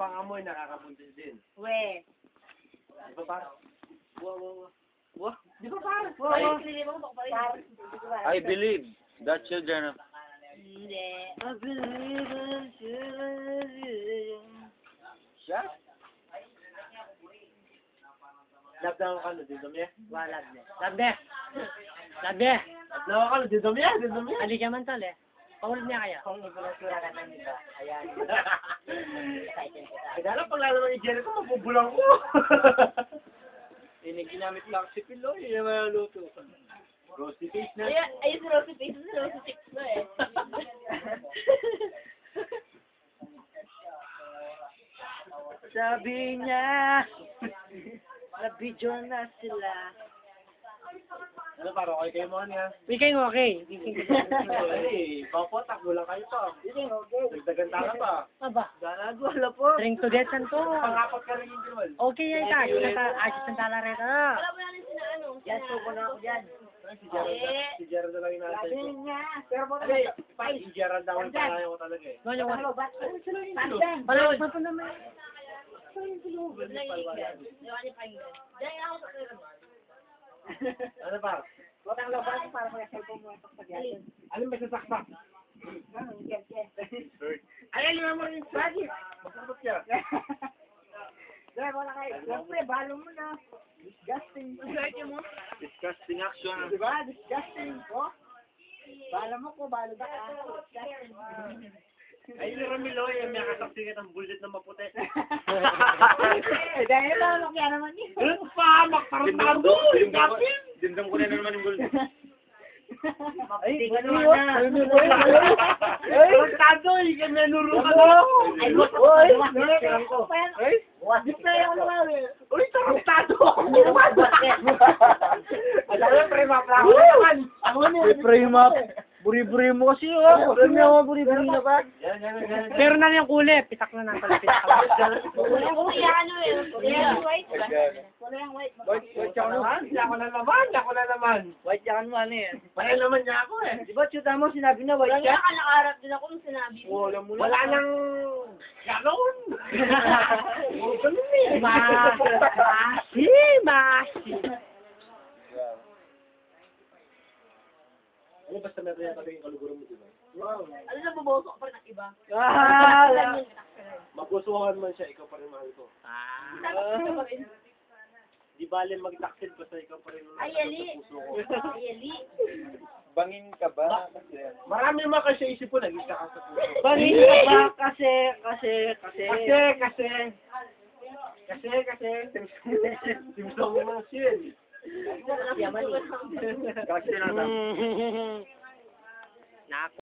pang-amoy, nakakabuntis din. We. Di ba par? Wah. Di ba par? I believe that children of... Hindi. I believe in children. Siya? Lab na ako kano, di dumi? Wala na. Labi. Labi. Lab na ako kano, di dumi? Di dumi? Ali ka man tol eh. Paulit niya kaya. Kung ibulasura ka ng iba, ayan. Kaya lang, pag lalo ng i-jerry ko, mabubulang ko. Ginamit lang si Piloy, yung mga luto. Roasty face na. Ayun si Rosy Face, si Rosy Chicks na eh. Sabi niya, na-video na sila. Ano par, okay kayo mo niya? Weekend okay. Ay, bako, takbo lang kayo pa. Dagdagan tala pa. Aba. Garago, wala po. Drink to get san to. Pangapat ka rin yung girl. Okay yan ka. Agis ng tala rin. Wala mo namin sina ano. Yan, suko na ako dyan. Si Gerald na lang yung natin Sabi ko. niya, pero mo Ay, si Gerald na yung palayo ko talaga eh. Ano yung Ano ba? Pandan. Pala, pa naman. Ano pa? Huwag ang laban para may cellphone mo sa pagyasin. Ano may sasaksak? Ayan, lima mo yung budget. Masakot siya. Dahil wala kayo. Siyempre, balo mo na. Disgusting. Disgusting action. Diba? Disgusting. Oh. Bala mo ko, balo ba ka? Disgusting. Ay, si Ramilo, yung may kasaksikat ng bullshit na maputi. Eh, dahil lalok yan naman yun. Ano pa? Makparantado! Yung kapin! Dindam ko na naman yung gulo. Ay, gano'n na. Tarantado! Yung may nuro ka na! Ay, oy! Nuro ko! Ay, di pa yung naman eh. Uy, tarantado! Alam mo, pre, maplako naman! Ako na. Frame up. Buri-buri mo kasi, oh. Ano yung buri-buri na ba? Yan. Pero na yung kulay. Pitak na natin. Pitak na. Kuya ano eh. Kuya white ba? White ka naman. Ako na naman! White yan mo, ano yan? Pahil naman niya ako eh! Di ba, chuta mo, sinabi na white Kaya siya? ka nakaharap din ako nung sinabi mo. Wala nang ganoon! Puro ganun eh! Masi. Ano basta meron yan talaga yung kaluguro mo, di ba? Ano na bubosok pa rin ng iba? Magustuhan man siya, ikaw pa rin mahal ko. Sabi ko rin. Di bale mag-taksid basta ikaw pa rin Ay, ali. Ay, ali. Bangin ka ba? Marami naman kasi isip ko, nag-isa ka sa puso. Bangin ka ba? Kasi. Simsong mo mga sin. Yaman eh. Kasi na Nako.